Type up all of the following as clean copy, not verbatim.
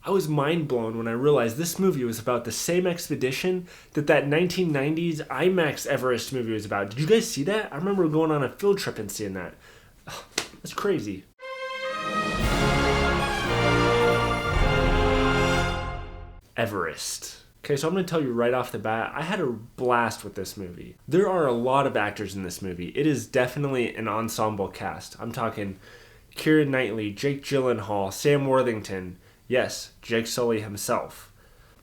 I was mind blown when I realized this movie was about the same expedition that 1990s IMAX Everest movie was about. Did you guys see that? I remember going on a field trip and seeing that. That's crazy. Everest. Okay, so I'm going to tell you right off the bat, I had a blast with this movie. There are a lot of actors in this movie. It is definitely an ensemble cast. I'm talking Keira Knightley, Jake Gyllenhaal, Sam Worthington, yes, Jake Sully himself.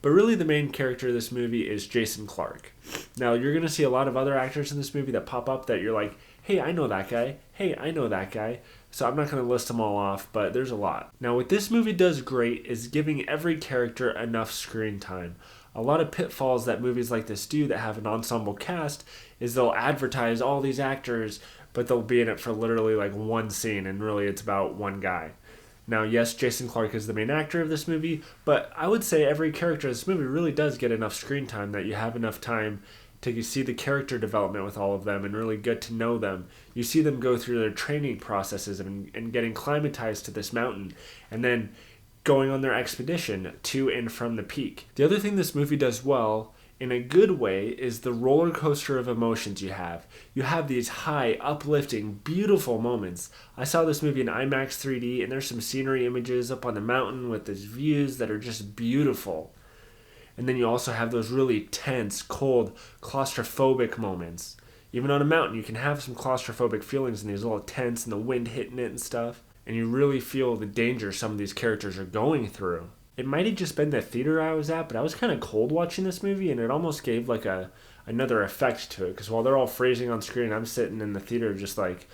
But really the main character of this movie is Jason Clarke. Now, you're going to see a lot of other actors in this movie that pop up that you're like, hey, I know that guy. Hey, I know that guy. So I'm not going to list them all off, but there's a lot. Now, what this movie does great is giving every character enough screen time. A lot of pitfalls that movies like this do that have an ensemble cast is they'll advertise all these actors, but they'll be in it for literally like one scene, and really it's about one guy. Now, yes, Jason Clarke is the main actor of this movie, but I would say every character in this movie really does get enough screen time that you have enough time to see the character development with all of them and really get to know them. You see them go through their training processes and getting climatized to this mountain, and then going on their expedition to and from the peak. The other thing this movie does well, in a good way, is the roller coaster of emotions you have. You have these high, uplifting, beautiful moments. I saw this movie in IMAX 3D, and there's some scenery images up on the mountain with these views that are just beautiful. And then you also have those really tense, cold, claustrophobic moments. Even on a mountain, you can have some claustrophobic feelings and these little tense and the wind hitting it and stuff. And you really feel the danger some of these characters are going through. It might have just been the theater I was at, but I was kind of cold watching this movie, and it almost gave like another effect to it. Because while they're all phrasing on screen, I'm sitting in the theater just like,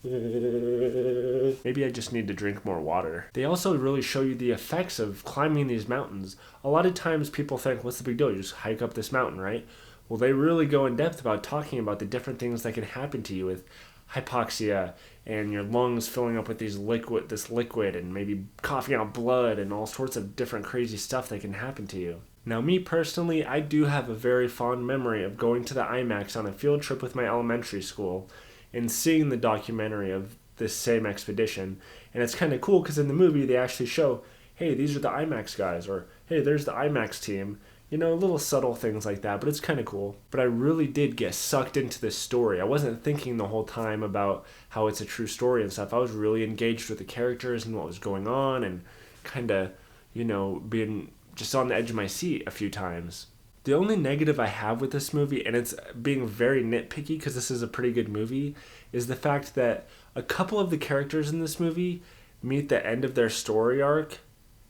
maybe I just need to drink more water. They also really show you the effects of climbing these mountains. A lot of times people think, what's the big deal? You just hike up this mountain, right? Well, they really go in depth about talking about the different things that can happen to you with hypoxia and your lungs filling up with this liquid and maybe coughing out blood and all sorts of different crazy stuff that can happen to you. Now, me personally, I do have a very fond memory of going to the IMAX on a field trip with my elementary school and seeing the documentary of this same expedition. And it's kind of cool because in the movie they actually show, hey, these are the IMAX guys, or hey, there's the IMAX team. You know, little subtle things like that, but it's kind of cool. But I really did get sucked into this story. I wasn't thinking the whole time about how it's a true story and stuff. I was really engaged with the characters and what was going on and kind of, being just on the edge of my seat a few times. The only negative I have with this movie, and it's being very nitpicky because this is a pretty good movie, is the fact that a couple of the characters in this movie meet the end of their story arc,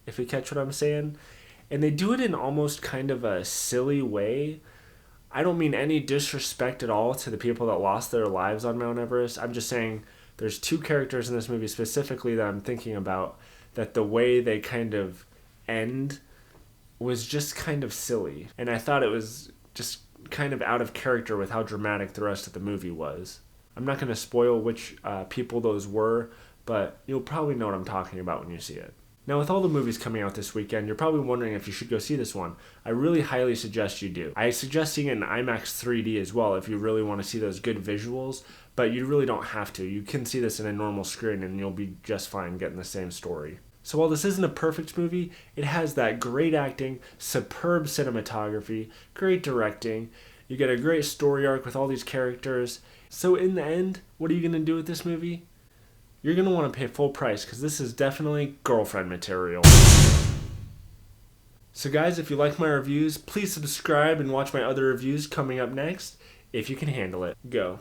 if you catch what I'm saying. And they do it in almost kind of a silly way. I don't mean any disrespect at all to the people that lost their lives on Mount Everest. I'm just saying there's two characters in this movie specifically that I'm thinking about that the way they kind of end was just kind of silly. And I thought it was just kind of out of character with how dramatic the rest of the movie was. I'm not going to spoil which people those were, but you'll probably know what I'm talking about when you see it. Now, with all the movies coming out this weekend, you're probably wondering if you should go see this one. I really highly suggest you do. I suggest seeing it in IMAX 3D as well if you really want to see those good visuals, but you really don't have to. You can see this in a normal screen and you'll be just fine getting the same story. So while this isn't a perfect movie, it has that great acting, superb cinematography, great directing. You get a great story arc with all these characters. So in the end, what are you going to do with this movie? You're going to want to pay full price because this is definitely girlfriend material. So guys, if you like my reviews, please subscribe and watch my other reviews coming up next. If you can handle it, go.